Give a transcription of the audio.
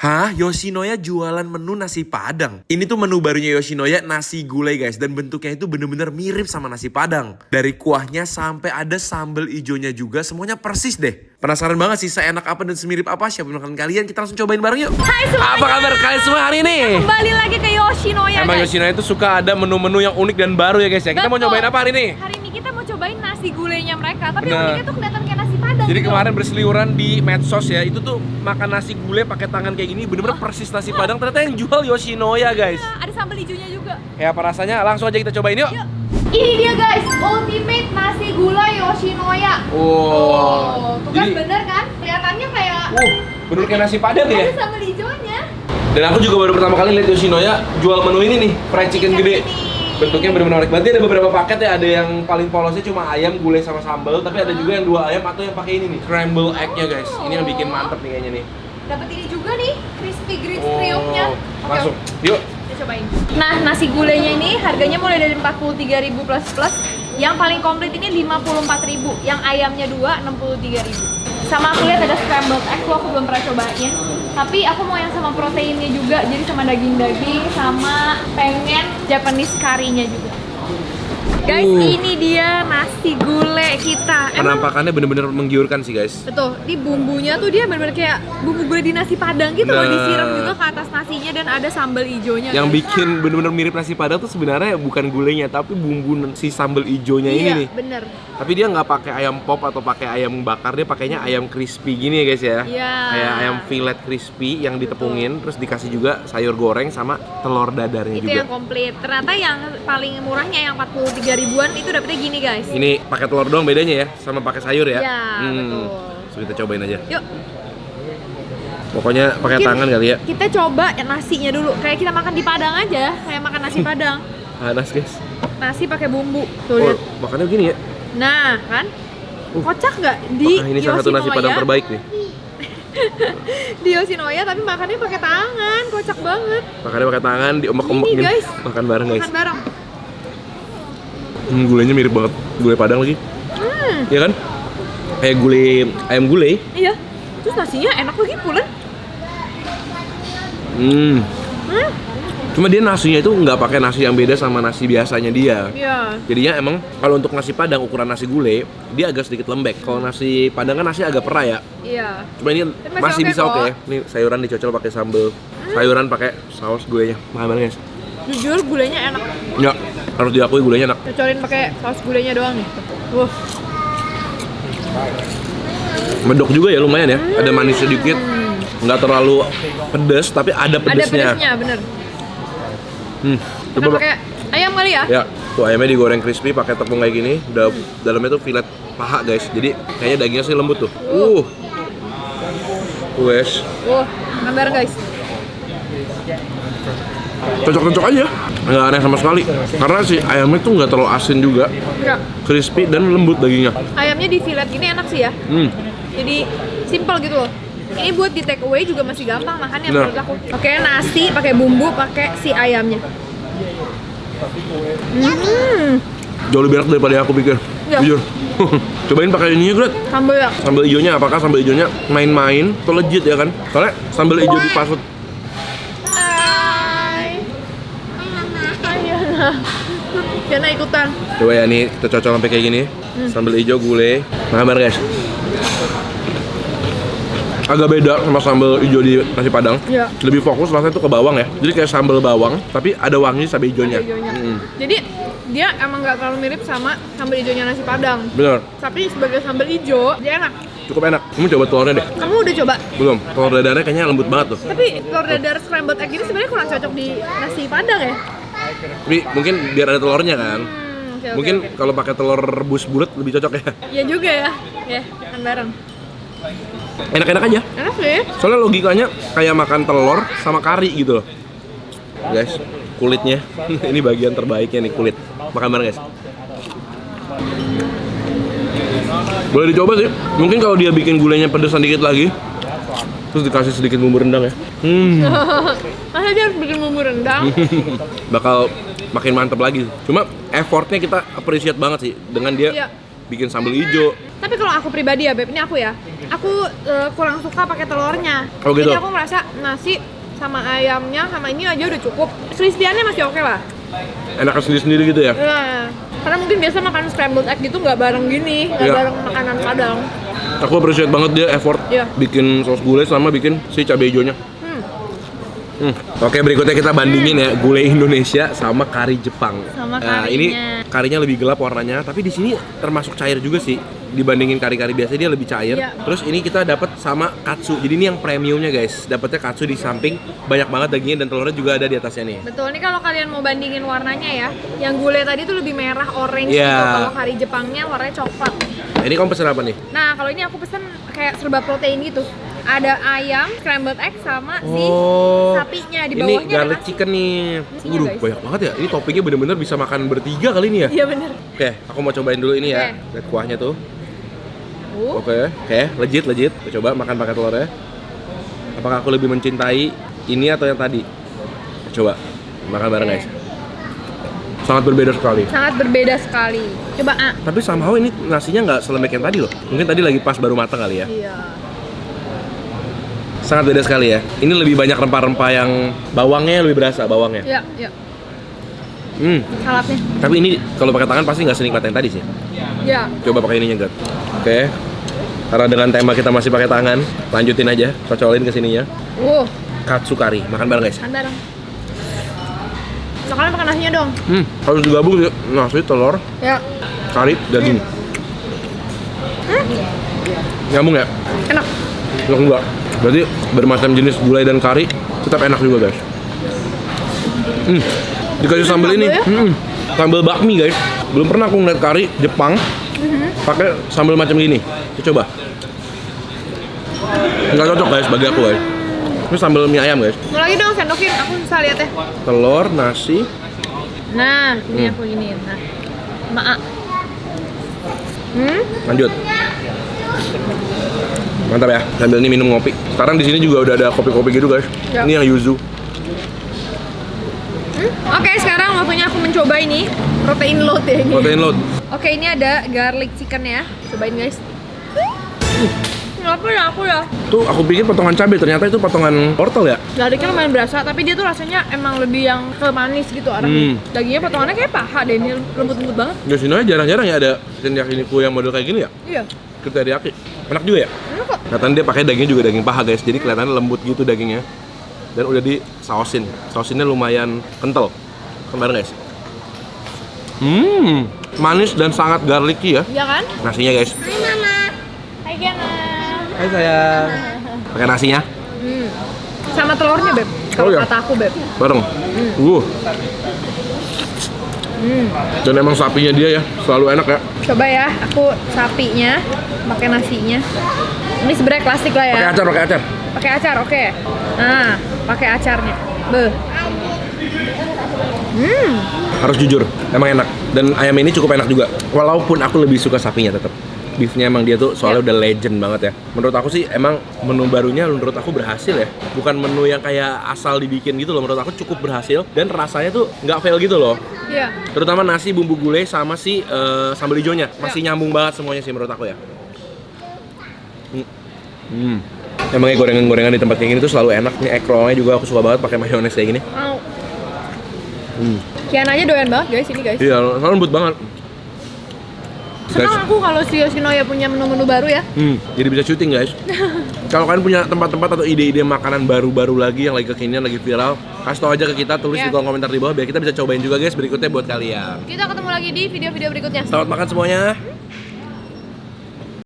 Hah? Yoshinoya jualan menu nasi padang? Ini tuh menu barunya Yoshinoya, nasi gulai guys. Dan bentuknya itu bener-bener mirip sama nasi padang. Dari kuahnya sampai ada sambal ijonya juga, semuanya persis deh. Penasaran banget sih seenak apa dan semirip apa siapa makan kalian? Kita langsung cobain bareng yuk. Hai semuanya. Apa kabar kalian semua hari ini? Kembali lagi ke Yoshinoya. Emang guys. Yoshinoya itu suka ada menu-menu yang unik dan baru ya guys ya. Kita mau Betul. nyobain apa hari ini? Hari ini kita mau cobain nasi gulainya mereka. Tapi Bener. uniknya tuh kelihatan kayak nasi padang. Jadi gitu. kemarin berseliweran di medsos ya, itu tuh makan nasi gulai pakai tangan kayak gini bener-bener persis nasi padang. Ternyata yang jual Yoshinoya guys. Nah, ada sambal hijaunya juga. Kayak apa rasanya? Langsung aja kita cobain yuk. Yuk. Ini dia guys, ultimate nasi gulai Yoshinoya. Tuh kan Jadi, bener kan? Kelihatannya kayak bener kayak nasi padang ya. ada sambal hijaunya. Dan aku juga baru pertama kali lihat Yoshinoya jual menu ini nih, fried chicken gede. Bentuknya bener-bener menarik. Berarti ada beberapa paket ya, ada yang paling polosnya cuma ayam, gulai sama sambal, tapi ada juga yang 2 ayam atau yang pakai ini nih, scramble egg-nya guys. Ini yang bikin mantep nih kayaknya nih. Dapat ini juga nih, crispy green triumphnya. Oke, Masuk. Yuk. kita cobain. Nah, nasi gulainya ini harganya mulai dari 43.000 plus. Yang paling komplit ini 54.000. Yang ayamnya 2 63.000. Sama aku lihat ada scrambled egg, aku belum pernah cobain. Tapi aku mau yang sama proteinnya juga, jadi sama daging-daging, sama pengen Japanese curry-nya juga. Guys, ini dia nasi gulai kita. Penampakannya bener-bener menggiurkan sih guys. Betul, ini bumbunya tuh dia bener-bener kayak bumbu gulai di nasi padang gitu loh, Nah. disiram juga ke atas nasinya dan ada sambal hijaunya. Yang guys. bikin bener-bener mirip nasi padang tuh sebenarnya bukan gulainya, tapi bumbu si sambal ijonya ini Iya, nih. bener. Tapi dia nggak pakai ayam pop atau pakai ayam bakar, dia pakainya ayam crispy gini ya guys ya. Iya. Kayak ayam fillet crispy yang ditepungin, terus dikasih juga sayur goreng sama telur dadarnya Itu juga. yang komplit. Ternyata yang paling murahnya yang 43 ribuan itu dapetnya gini guys. Ini pakai telur doang bedanya ya, sama pakai sayur ya. Iya, betul. So, kita cobain aja. Yuk, Pokoknya pakai Mungkin tangan kali ya. kita coba nasinya dulu. Kayak kita makan di Padang aja, kayak makan nasi Padang. Panas guys. Nasi pakai bumbu. Tuh Oh, lihat. makannya begini ya. Nah, kan? Kocak nggak di Wah, ini salah satu nasi Yoshinoya? padang terbaik nih. Di Yoshinoya tapi makannya pakai tangan, kocak banget. Makannya pakai tangan, diombak-ombakin. Ini, guys. Makan bareng guys. Makan bareng. Gulainya mirip banget gulai padang lagi. Iya kan? Kayak gulai ayam gulai. Iya. Terus nasinya enak lagi pulen. Cuma dia nasinya itu nggak pakai nasi yang beda sama nasi biasanya dia. Iya. Jadinya emang kalau untuk nasi padang ukuran nasi gulai dia agak sedikit lembek. Kalau nasi padang kan nasi agak perah ya. Iya. Cuma ini Tapi masih masih bisa oke oke. kok. Nih sayuran dicocol pakai sambal. Sayuran pakai saus gulainya. Makan banget guys. Jujur gulainya enak. Ya, harus diakui gulainya enak. Cocolin pakai saus gulainya doang nih. Wah. Medok juga ya lumayan ya. Ada manis sedikit. Nggak terlalu pedes tapi ada Ada pedesnya. pedasnya, bener. Kita Coba pakai ayam kali ya? ya, tuh ayamnya digoreng crispy pakai tepung kayak gini. Udah dalamnya tuh fillet paha guys. Jadi kayaknya dagingnya sih lembut tuh. Guys, Makan bareng guys. cocok-cocok aja. Nggak aneh sama sekali. Karena si ayamnya tuh nggak terlalu asin juga. Enggak. Crispy dan lembut dagingnya. Ayamnya di fillet gini enak sih ya. Jadi simple gitu loh. Ini buat di take away juga masih gampang makannya Nah. menurut aku. Oke, nasi pakai bumbu, pakai si ayamnya. Jauh lebih enak daripada yang aku pikir. Ya. Jujur. Cobain pakai ininya, Gret. Sambal ya. Sambal hijaunya, apakah sambal hijaunya main-main atau legit ya kan? Soalnya sambal hijau dipasut. Hai. Ayana. Yana ikutan. Coba ya nih, kita cocok sampai kayak gini. Sambal hijau, gulai. Makan bareng guys. Agak beda sama sambal hijau di nasi padang. Iya. Lebih fokus rasanya tuh ke bawang ya. Jadi kayak sambal bawang, tapi ada wangi cabai hijaunya. Hijaunya. Jadi dia emang nggak terlalu mirip sama sambal hijaunya nasi padang. Bener, Tapi sebagai sambal hijau, dia enak. cukup enak. Kamu coba telurnya deh. Kamu udah coba? Belum, telur dadarnya kayaknya lembut banget tuh. Tapi telur dadar scrambled egg ini sebenarnya kurang cocok di nasi padang ya? Tapi mungkin biar ada telurnya kan. Oke, Mungkin oke. kalau pakai telur rebus bulat lebih cocok ya. Iya juga ya. Ya, makan bareng. Enak-enak aja. Enak sih. Soalnya logikanya kayak makan telur sama kari gitu loh. Guys, kulitnya. Ini bagian terbaiknya nih, kulit. Makan bareng guys. Boleh dicoba sih. Mungkin kalau dia bikin gulainya pedesan dikit lagi, terus dikasih sedikit bumbu rendang ya. Masa dia harus bikin bumbu rendang? Bakal makin mantep lagi. Cuma effortnya kita appreciate banget sih dengan dia Iya. bikin sambal hijau, Tapi kalau aku pribadi ya Beb, ini aku ya. Aku kurang suka pakai telurnya. Oh, gitu? Jadi aku merasa nasi sama ayamnya sama ini aja udah cukup. Crispy-annya masih oke lah. Enak sendiri-sendiri gitu ya? Iya. Karena mungkin biasa makan scrambled egg gitu nggak bareng gini, nggak Iya. bareng makanan Padang. Aku appreciate banget dia effort Iya. bikin saus gulai sama bikin si cabai hijaunya. Oke, berikutnya kita bandingin ya gulai Indonesia sama kari Jepang. Sama Nah, karinya. ini karinya lebih gelap warnanya, tapi di sini termasuk cair juga sih. Dibandingin kari-kari biasa dia lebih cair. Iya. Terus ini kita dapat sama katsu. Jadi ini yang premiumnya guys. Dapatnya katsu di samping, banyak banget dagingnya dan telurnya juga ada di atasnya nih. Betul, ini kalau kalian mau bandingin warnanya ya, yang gulai tadi tuh lebih merah orange Iya. gitu. Kalau kari Jepangnya warnanya coklat. Nah, ini kamu pesen apa nih? Nah, kalau ini aku pesen kayak serba protein gitu. Ada ayam, scrambled egg sama si sapinya di ini bawahnya ada garlic nasi. chicken nih. Nasinya, Waduh, guys. banyak banget ya. Ini toppingnya bener-bener bisa makan bertiga kali ini ya. Iya bener. Oke, aku mau cobain dulu ini ya. Oke. Lihat kuahnya tuh. Oke, legit. Kita coba makan pakai telurnya. Apakah aku lebih mencintai ini atau yang tadi? Coba makan bareng Oke. guys. Sangat berbeda sekali. Sangat berbeda sekali. Coba A. Tapi somehow ini nasinya nggak selembek yang tadi loh. Mungkin tadi lagi pas baru matang kali ya. Iya. Sangat beda sekali ya. Ini lebih banyak rempah-rempah yang bawangnya lebih berasa bawangnya. Iya, iya. Saladnya. Tapi ini kalau pakai tangan pasti nggak senikmat yang tadi sih. Iya. Coba pakai ininya Gat. Oke. Karena dengan tema kita masih pakai tangan, lanjutin aja, cocolin ke sininya. Katsu kari, makan bareng guys. Makan bareng. Nah, kalian makan nasinya dong. Harus digabung sih. Nasi, telur, Ya. kari, daging. Nyambung ya? Enak. Enak enggak? Berarti bermacam jenis gulai dan kari tetap enak juga guys. Dikasih sambal ini, Sambal ya? sambal bakmi guys. Belum pernah aku ngeliat kari Jepang pakai sambal macam gini. Kita coba. Nggak cocok guys bagi aku guys. Ini sambal mie ayam guys. Mau lagi dong sendokin, aku susah liatnya. Telur, nasi. Nah, ini aku giniin. Nah, maaf. Lanjut. Mantap ya. Sambil ini minum ngopi. Sekarang di sini juga udah ada kopi-kopi gitu guys. Ya. Ini yang yuzu. Oke, sekarang waktunya aku mencoba ini protein load ya ini. Protein load. Oke, ini ada garlic chicken ya. Cobain guys. Kenapa ya aku ya? Tuh aku pikir potongan cabai, ternyata itu potongan wortel ya. Garlicnya lumayan berasa, tapi dia tuh rasanya emang lebih yang ke manis gitu arahnya. Dagingnya potongannya kayak paha deh, ini lembut-lembut banget. Di sini aja jarang-jarang ya ada yakiniku yang model kayak gini ya. Iya. Teriyaki. Enak juga ya. Enak kok. Kelihatan dia pakai dagingnya juga daging paha guys, jadi kelihatannya lembut gitu dagingnya. Dan udah di sausin. Sausinnya lumayan kental. Kemarin guys. Manis dan sangat garlicky ya. Iya kan? Nasinya guys. Hai Mama. Hai Gana. Hai sayang. Pakai nasinya Sama telurnya, Beb. Kalau iya? kata aku, Beb. bareng. Dan emang sapinya dia ya selalu enak ya. Coba ya, aku sapinya pakai nasinya. Ini sebenarnya klasik lah ya. Pakai acar. Pakai acar, oke. Nah, pakai acarnya. Beh. Harus jujur, emang enak. Dan ayam ini cukup enak juga. Walaupun aku lebih suka sapinya tetap. Beefnya emang dia tuh soalnya udah legend banget ya. Menurut aku sih emang menu barunya menurut aku berhasil ya. Bukan menu yang kayak asal dibikin gitu loh. Menurut aku cukup berhasil dan rasanya tuh nggak fail gitu loh. Iya. Terutama nasi bumbu gulai sama si sambal hijaunya masih nyambung banget semuanya sih menurut aku ya. Emangnya gorengan-gorengan di tempat kayak gini tuh selalu enak. Nih egg roll-nya juga aku suka banget pakai mayones kayak gini. Mau. Kian aja doyan banget guys ini guys. Iya, lembut banget. Senang aku kalau si Yoshinoya punya menu-menu baru ya. Jadi bisa syuting guys. Kalau kalian punya tempat-tempat atau ide-ide makanan baru-baru lagi yang lagi kekinian, lagi viral, kasih tau aja ke kita, tulis di kolom komentar di bawah biar kita bisa cobain juga guys berikutnya buat kalian. Kita ketemu lagi di video-video berikutnya. Selamat makan semuanya.